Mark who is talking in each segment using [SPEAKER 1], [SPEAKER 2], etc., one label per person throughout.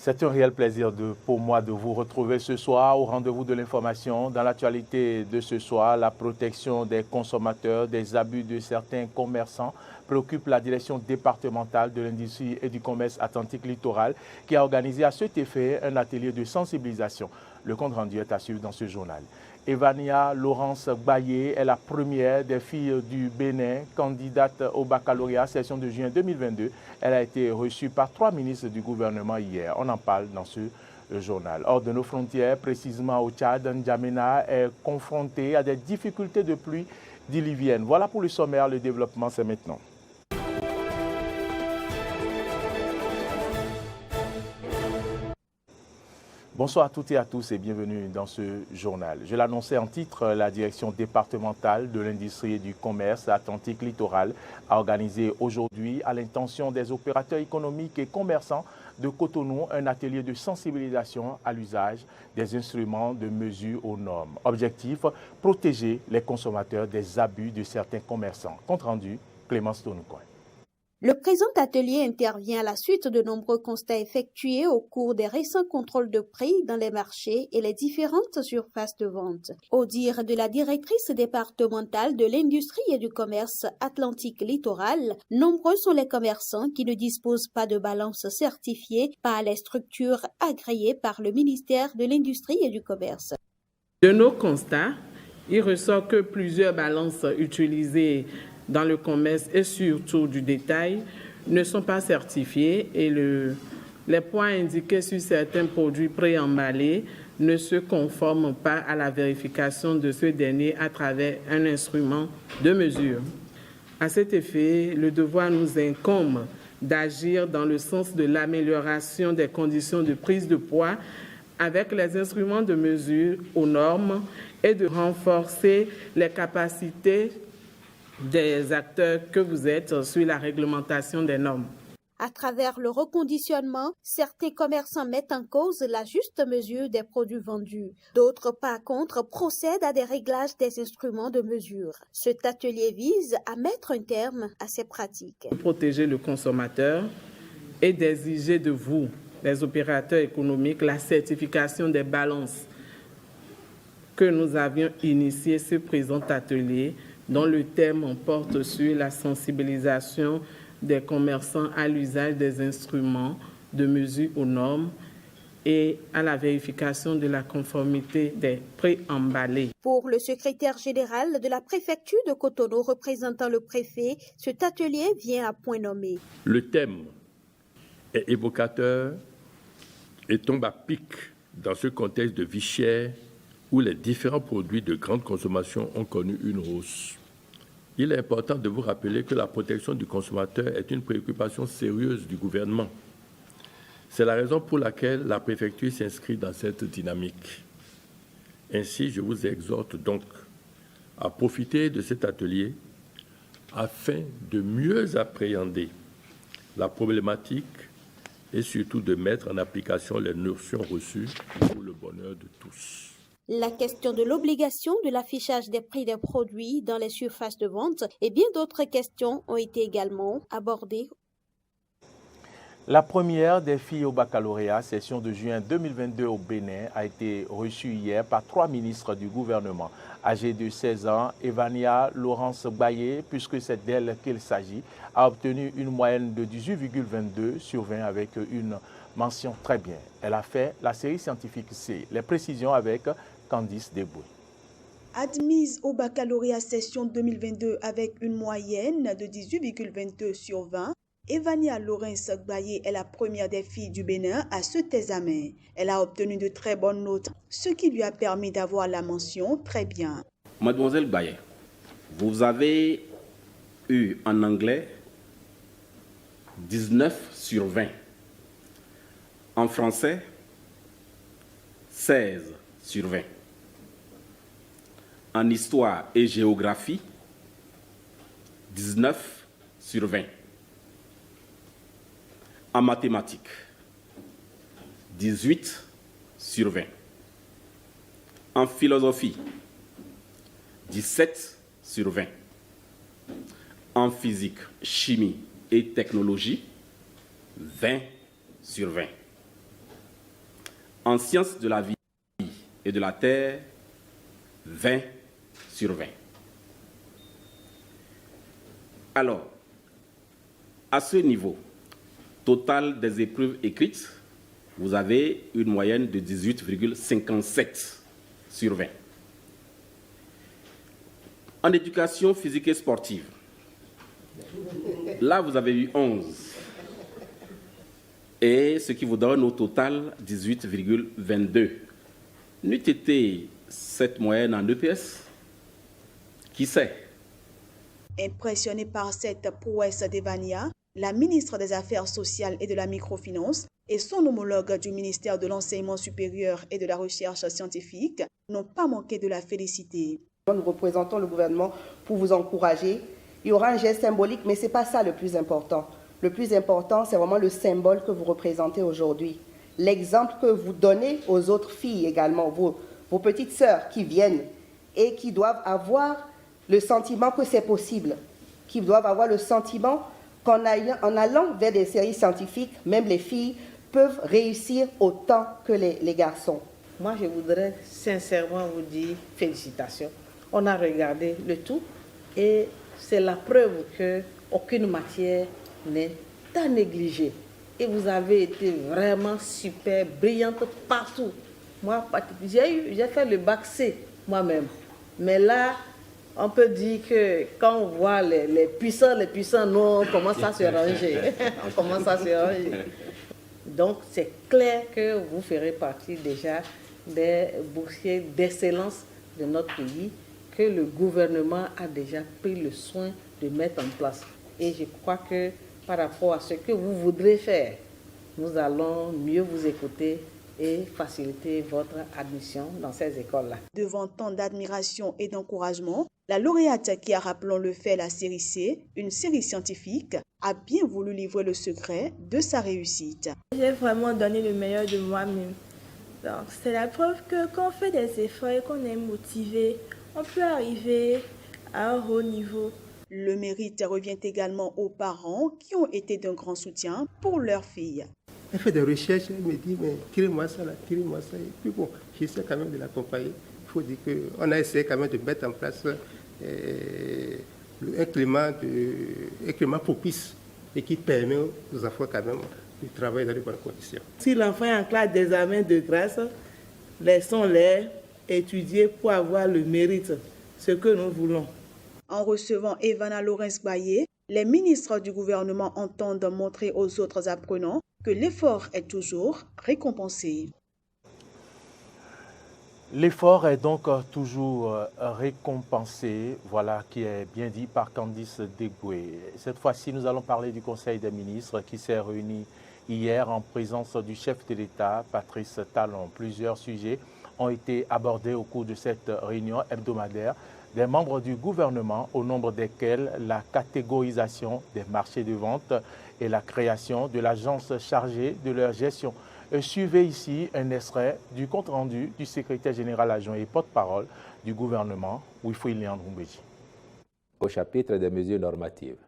[SPEAKER 1] C'est un réel plaisir pour moi de vous retrouver ce soir au rendez-vous de l'information. Dans l'actualité de ce soir, la protection des consommateurs, des abus de certains commerçants préoccupe la direction départementale de l'industrie et du commerce Atlantique Littoral qui a organisé à cet effet un atelier de sensibilisation. Le compte rendu est à suivre dans ce journal. Evania Laurence Gbayé est la première des filles du Bénin, candidate au baccalauréat session de juin 2022. Elle a été reçue par 3 ministres du gouvernement hier. On en parle dans ce journal. Hors de nos frontières, précisément au Tchad, N'Djamena est confronté à des difficultés de pluie diluvienne. Voilà pour le sommaire, le développement c'est maintenant. Bonsoir à toutes et à tous et bienvenue dans ce journal. Je l'annonçais en titre, la direction départementale de l'industrie et du commerce Atlantique Littoral a organisé aujourd'hui, à l'intention des opérateurs économiques et commerçants de Cotonou, un atelier de sensibilisation à l'usage des instruments de mesure aux normes. Objectif, protéger les consommateurs des abus de certains commerçants. Compte rendu, Clémence Tonoukoy.
[SPEAKER 2] Le présent atelier intervient à la suite de nombreux constats effectués au cours des récents contrôles de prix dans les marchés et les différentes surfaces de vente. Au dire de la directrice départementale de l'industrie et du commerce Atlantique Littoral, nombreux sont les commerçants qui ne disposent pas de balance certifiée par les structures agréées par le ministère de l'Industrie et du Commerce.
[SPEAKER 3] De nos constats, il ressort que plusieurs balances utilisées dans le commerce et surtout du détail ne sont pas certifiés et les points indiqués sur certains produits préemballés ne se conforment pas à la vérification de ce dernier à travers un instrument de mesure. À cet effet, le devoir nous incombe d'agir dans le sens de l'amélioration des conditions de prise de poids avec les instruments de mesure aux normes et de renforcer les capacités des acteurs que vous êtes sur la réglementation des normes.
[SPEAKER 2] À travers le reconditionnement, certains commerçants mettent en cause la juste mesure des produits vendus. D'autres, par contre, procèdent à des réglages des instruments de mesure. Cet atelier vise à mettre un terme à ces pratiques.
[SPEAKER 3] Protéger le consommateur et d'exiger de vous, les opérateurs économiques, la certification des balances que nous avions initié ce présent atelier, dont le thème porte sur la sensibilisation des commerçants à l'usage des instruments de mesure aux normes et à la vérification de la conformité des préemballés.
[SPEAKER 2] Pour le secrétaire général de la préfecture de Cotonou représentant le préfet, cet atelier vient à point nommé.
[SPEAKER 4] Le thème est évocateur et tombe à pic dans ce contexte de vie chère où les différents produits de grande consommation ont connu une hausse. Il est important de vous rappeler que la protection du consommateur est une préoccupation sérieuse du gouvernement. C'est la raison pour laquelle la préfecture s'inscrit dans cette dynamique. Ainsi, je vous exhorte donc à profiter de cet atelier afin de mieux appréhender la problématique et surtout de mettre en application les notions reçues pour le bonheur de tous.
[SPEAKER 2] La question de l'obligation de l'affichage des prix des produits dans les surfaces de vente et bien d'autres questions ont été également abordées.
[SPEAKER 1] La première des filles au baccalauréat, session de juin 2022 au Bénin, a été reçue hier par 3 ministres du gouvernement. Âgée de 16 ans, Evania Laurence Gbayé, puisque c'est d'elle qu'il s'agit, a obtenu une moyenne de 18,22 sur 20 avec une mention très bien. Elle a fait la série scientifique C. Les précisions avec Candice Deboué.
[SPEAKER 5] Admise au baccalauréat session 2022 avec une moyenne de 18,22 sur 20, Evania Laurence Gbayé est la première des filles du Bénin à cet examen. Elle a obtenu de très bonnes notes, ce qui lui a permis d'avoir la mention très bien.
[SPEAKER 6] Mademoiselle Gbayé, vous avez eu en anglais 19 sur 20. En français, 16 sur 20. En histoire et géographie, 19 sur 20. En mathématiques, 18 sur 20. En philosophie, 17 sur 20. En physique, chimie et technologie, 20 sur 20. En sciences de la vie et de la terre, 20 sur 20. Alors, à ce niveau total des épreuves écrites, vous avez une moyenne de 18,57 sur 20. En éducation physique et sportive, là vous avez eu 11. Et ce qui vous donne au total 18,22. N'eût été cette moyenne en EPS, qui sait?
[SPEAKER 5] Impressionnée par cette prouesse d'Evania, la ministre des Affaires sociales et de la microfinance et son homologue du ministère de l'Enseignement supérieur et de la recherche scientifique n'ont pas manqué de la féliciter.
[SPEAKER 7] Nous représentons le gouvernement pour vous encourager. Il y aura un geste symbolique, mais ce n'est pas ça le plus important. Le plus important, c'est vraiment le symbole que vous représentez aujourd'hui. L'exemple que vous donnez aux autres filles également, vos petites sœurs qui viennent et qui doivent avoir le sentiment que c'est possible, qui doivent avoir le sentiment qu'en allant vers des séries scientifiques, même les filles peuvent réussir autant que les garçons.
[SPEAKER 3] Moi, je voudrais sincèrement vous dire félicitations. On a regardé le tout et c'est la preuve qu'aucune matière n'est à négliger. Et vous avez été vraiment super, brillante partout. Moi, j'ai fait le bac C moi-même. Mais là, on peut dire que quand on voit les puissants, nous, on commence à se ranger. On commence à se ranger. Donc, c'est clair que vous ferez partie déjà des boursiers d'excellence de notre pays que le gouvernement a déjà pris le soin de mettre en place. Et je crois que par rapport à ce que vous voudrez faire, nous allons mieux vous écouter et faciliter votre admission dans ces écoles-là.
[SPEAKER 5] Devant tant d'admiration et d'encouragement, la lauréate qui a, rappelons-le, fait la série C, une série scientifique, a bien voulu livrer le secret de sa réussite.
[SPEAKER 8] J'ai vraiment donné le meilleur de moi-même. C'est la preuve que quand on fait des efforts et qu'on est motivé, on peut arriver à un haut niveau.
[SPEAKER 5] Le mérite revient également aux parents qui ont été d'un grand soutien pour leur fille.
[SPEAKER 9] Elle fait des recherches, elle me dit, mais tirez-moi ça là, tirez-moi ça. Et puis bon, j'essaie quand même de l'accompagner. Il faut dire qu'on a essayé quand même de mettre en place un climat propice et qui permet aux enfants quand même de travailler dans de bonnes conditions.
[SPEAKER 3] Si l'enfant est en classe d'examen de grâce, laissons-les étudier pour avoir le mérite, ce que nous voulons.
[SPEAKER 5] En recevant Evana Lawrence-Gbaye, les ministres du gouvernement entendent montrer aux autres apprenants que l'effort est toujours récompensé.
[SPEAKER 1] L'effort est donc toujours récompensé, voilà qui est bien dit par Candice Degoué. Cette fois-ci, nous allons parler du Conseil des ministres qui s'est réuni hier en présence du chef de l'État, Patrice Talon. Plusieurs sujets ont été abordés au cours de cette réunion hebdomadaire des membres du gouvernement, au nombre desquels la catégorisation des marchés de vente et la création de l'agence chargée de leur gestion. Suivez ici un extrait du compte-rendu du secrétaire général adjoint et porte-parole du gouvernement, Wilfried Léandre-Mbéji.
[SPEAKER 10] Au chapitre des mesures normatives,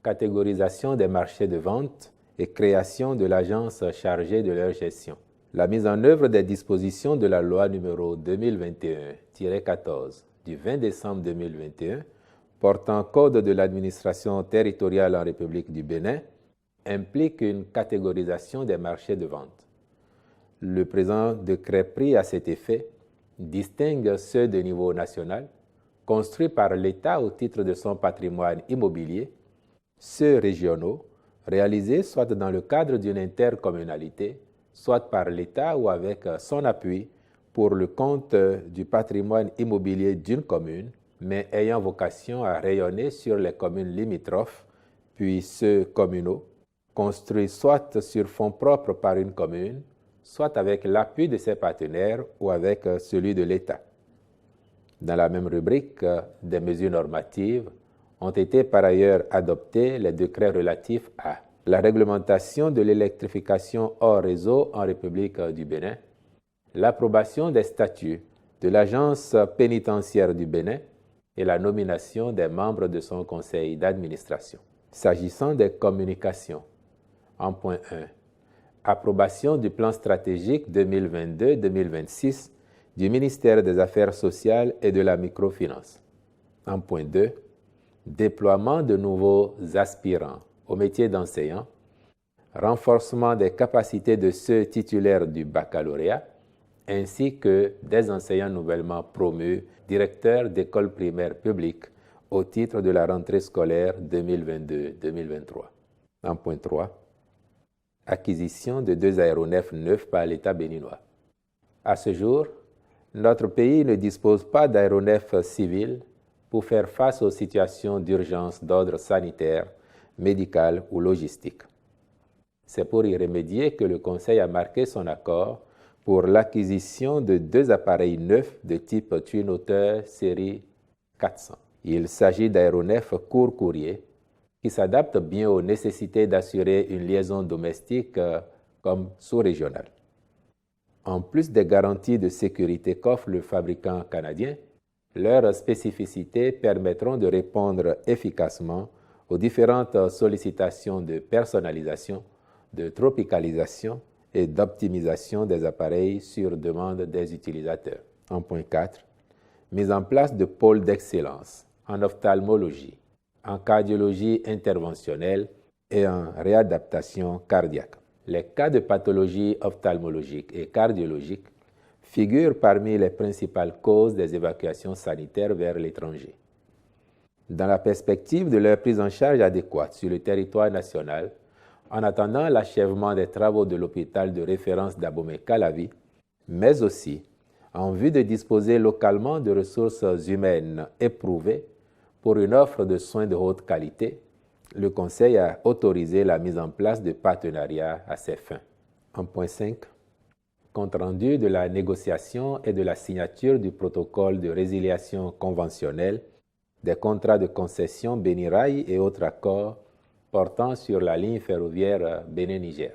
[SPEAKER 10] catégorisation des marchés de vente et création de l'agence chargée de leur gestion. La mise en œuvre des dispositions de la loi numéro 2021-14 du 20 décembre 2021 portant code de l'administration territoriale en République du Bénin implique une catégorisation des marchés de vente. Le présent décret pris à cet effet distingue ceux de niveau national, construits par l'État au titre de son patrimoine immobilier, ceux régionaux, réalisés soit dans le cadre d'une intercommunalité, soit par l'État ou avec son appui pour le compte du patrimoine immobilier d'une commune, mais ayant vocation à rayonner sur les communes limitrophes, puis ceux communaux, construits soit sur fonds propres par une commune, soit avec l'appui de ses partenaires ou avec celui de l'État. Dans la même rubrique des mesures normatives, ont été par ailleurs adoptés les décrets relatifs à la réglementation de l'électrification hors réseau en République du Bénin, l'approbation des statuts de l'Agence pénitentiaire du Bénin et la nomination des membres de son conseil d'administration. S'agissant des communications, en point 1, Approbation du plan stratégique 2022-2026 du ministère des Affaires sociales et de la microfinance. En point 2, déploiement de nouveaux aspirants au métier d'enseignant, renforcement des capacités de ceux titulaires du baccalauréat, ainsi que des enseignants nouvellement promus directeurs d'écoles primaires publiques au titre de la rentrée scolaire 2022-2023. En point 3, acquisition de 2 aéronefs neufs par l'État béninois. À ce jour, notre pays ne dispose pas d'aéronefs civils pour faire face aux situations d'urgence d'ordre sanitaire, médical ou logistique. C'est pour y remédier que le Conseil a marqué son accord pour l'acquisition de 2 appareils neufs de type Twin Otter série 400. Il s'agit d'aéronefs court-courrier qui s'adaptent bien aux nécessités d'assurer une liaison domestique comme sous-régionale. En plus des garanties de sécurité qu'offre le fabricant canadien, leurs spécificités permettront de répondre efficacement aux différentes sollicitations de personnalisation, de tropicalisation et d'optimisation des appareils sur demande des utilisateurs. En point 4, mise en place de pôles d'excellence en ophtalmologie, en cardiologie interventionnelle et en réadaptation cardiaque. Les cas de pathologies ophtalmologiques et cardiologiques figurent parmi les principales causes des évacuations sanitaires vers l'étranger. Dans la perspective de leur prise en charge adéquate sur le territoire national, en attendant l'achèvement des travaux de l'hôpital de référence d'Abomey-Calavi, mais aussi en vue de disposer localement de ressources humaines éprouvées pour une offre de soins de haute qualité, le Conseil a autorisé la mise en place de partenariats à ces fins. En point 5, compte rendu de la négociation et de la signature du protocole de résiliation conventionnelle des contrats de concession Bénirail et autres accords portant sur la ligne ferroviaire Bénin-Niger.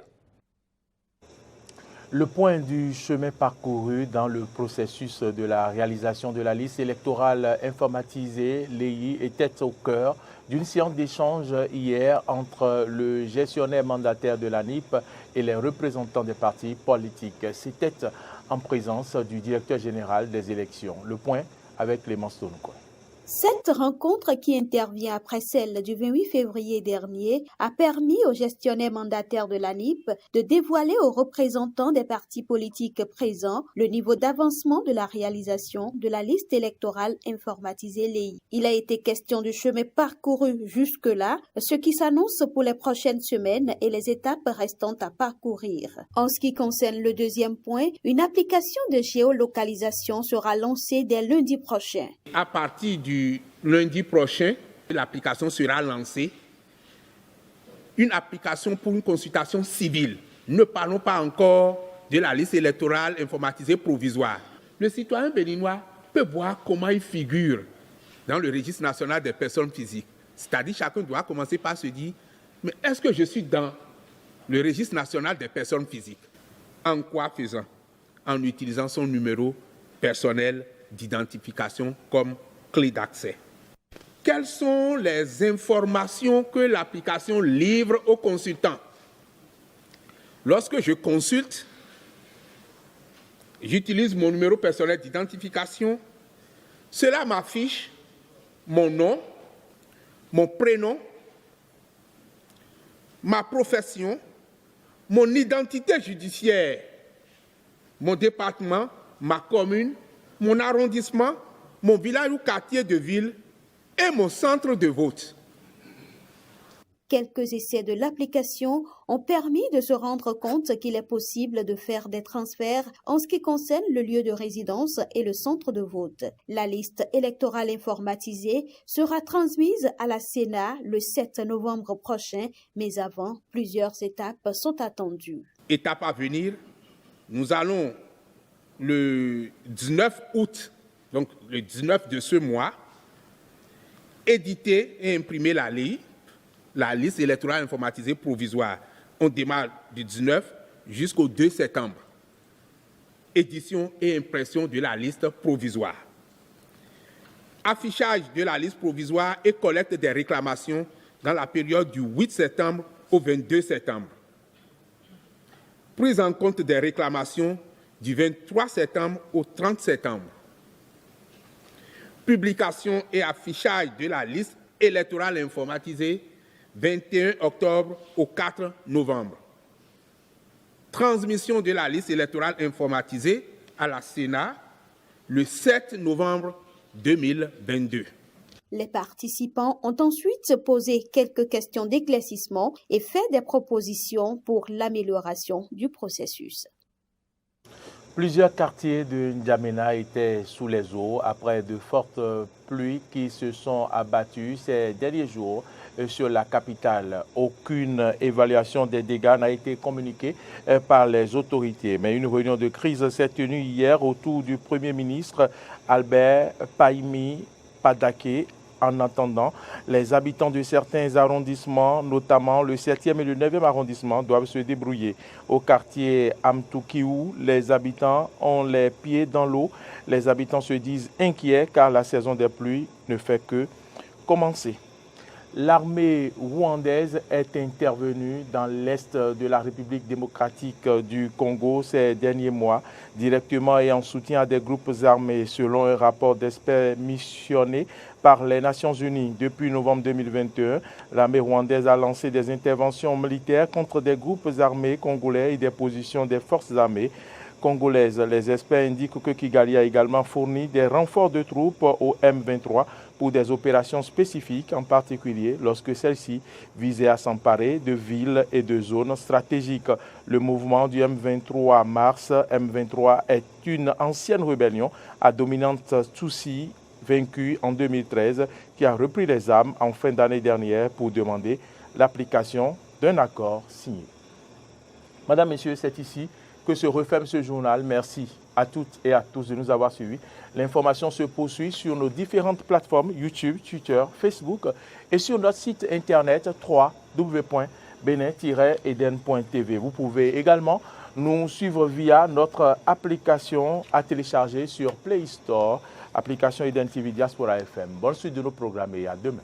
[SPEAKER 1] Le point du chemin parcouru dans le processus de la réalisation de la liste électorale informatisée, l'EI, était au cœur d'une séance d'échange hier entre le gestionnaire mandataire de l'ANIP et les représentants des partis politiques. C'était en présence du directeur général des élections. Le point avec Clémence Tonouko.
[SPEAKER 2] Cette rencontre, qui intervient après celle du 28 février dernier, a permis aux gestionnaires mandataires de l'ANIP de dévoiler aux représentants des partis politiques présents le niveau d'avancement de la réalisation de la liste électorale informatisée l'EI. Il a été question du chemin parcouru jusque-là, ce qui s'annonce pour les prochaines semaines et les étapes restantes à parcourir. En ce qui concerne le deuxième point, une application de géolocalisation sera lancée dès lundi prochain.
[SPEAKER 11] À partir du lundi prochain, l'application sera lancée. Une application pour une consultation civile. Ne parlons pas encore de la liste électorale informatisée provisoire. Le citoyen béninois peut voir comment il figure dans le registre national des personnes physiques. C'est-à-dire, chacun doit commencer par se dire, mais est-ce que je suis dans le registre national des personnes physiques? En quoi faisant? En utilisant son numéro personnel d'identification comme clé d'accès. Quelles sont les informations que l'application livre aux consultants? Lorsque je consulte, j'utilise mon numéro personnel d'identification. Cela m'affiche mon nom, mon prénom, ma profession, mon identité judiciaire, mon département, ma commune, mon arrondissement, mon village ou quartier de ville et mon centre de vote.
[SPEAKER 2] Quelques essais de l'application ont permis de se rendre compte qu'il est possible de faire des transferts en ce qui concerne le lieu de résidence et le centre de vote. La liste électorale informatisée sera transmise à la Sénat le 7 novembre prochain, mais avant, plusieurs étapes sont attendues.
[SPEAKER 11] Étape à venir, nous allons le 19 août, donc le 19 de ce mois, éditer et imprimer la liste électorale informatisée provisoire. On démarre du 19 jusqu'au 2 septembre. Édition et impression de la liste provisoire. Affichage de la liste provisoire et collecte des réclamations dans la période du 8 septembre au 22 septembre. Prise en compte des réclamations du 23 septembre au 30 septembre. Publication et affichage de la liste électorale informatisée 21 octobre au 4 novembre. Transmission de la liste électorale informatisée à la Sénat le 7 novembre 2022.
[SPEAKER 2] Les participants ont ensuite posé quelques questions d'éclaircissement et fait des propositions pour l'amélioration du processus.
[SPEAKER 1] Plusieurs quartiers de N'Djamena étaient sous les eaux après de fortes pluies qui se sont abattues ces derniers jours sur la capitale. Aucune évaluation des dégâts n'a été communiquée par les autorités. Mais une réunion de crise s'est tenue hier autour du Premier ministre Albert Pahimi Padaké. En attendant, les habitants de certains arrondissements, notamment le 7e et le 9e arrondissement, doivent se débrouiller. Au quartier Amtoukiou, les habitants ont les pieds dans l'eau. Les habitants se disent inquiets car la saison des pluies ne fait que commencer. L'armée rwandaise est intervenue dans l'est de la République démocratique du Congo ces derniers mois, directement et en soutien à des groupes armés, selon un rapport d'experts missionnés par les Nations Unies. Depuis novembre 2021, l'armée rwandaise a lancé des interventions militaires contre des groupes armés congolais et des positions des forces armées congolaises. Les experts indiquent que Kigali a également fourni des renforts de troupes au M23 pour des opérations spécifiques, en particulier lorsque celles-ci visaient à s'emparer de villes et de zones stratégiques. Le mouvement du M23 Mars M23 est une ancienne rébellion à dominante Tutsi vaincue en 2013 qui a repris les armes en fin d'année dernière pour demander l'application d'un accord signé. Madame, Messieurs, c'est ici que se referme ce journal. Merci à toutes et à tous de nous avoir suivis. L'information se poursuit sur nos différentes plateformes YouTube, Twitter, Facebook et sur notre site internet www.benin-eden.tv. Vous pouvez également nous suivre via notre application à télécharger sur Play Store, application Eden TV Diaspora FM. Bonne suite de nos programmes et à demain.